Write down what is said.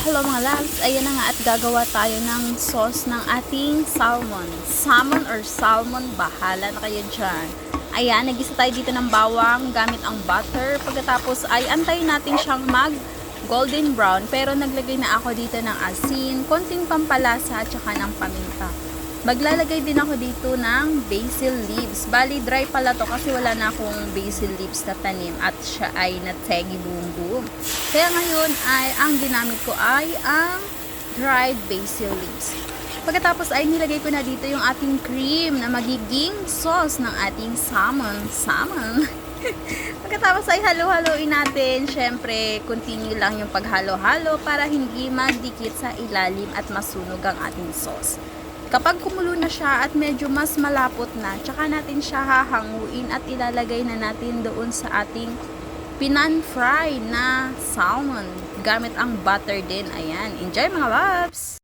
Hello mga loves, ayan na nga at gagawa tayo ng sauce ng ating salmon. Salmon or salmon, bahala na kayo dyan. Ayan, nagisa tayo dito ng bawang gamit ang butter. Pagkatapos ay antayin natin siyang mag golden brown. Pero naglagay na ako dito ng asin, konting pampalasa at saka ng paminta. Maglalagay din ako dito ng basil leaves. Bali, dry pala to kasi wala na akong basil leaves na tanim at siya ay nategi buong-buong. Kaya ngayon ay ang ginamit ko ay ang dried basil leaves. Pagkatapos ay nilagay ko na dito yung ating cream na magiging sauce ng ating salmon. Pagkatapos ay halo-haloin natin. Syempre, continue lang yung paghalo-halo para hindi magdikit sa ilalim at masunog ang ating sauce. Kapag kumulo na siya at medyo mas malapot na, tsaka natin siya hahanguin at ilalagay na natin doon sa ating pinan-fry na salmon. Gamit ang butter din. Ayan. Enjoy mga loves!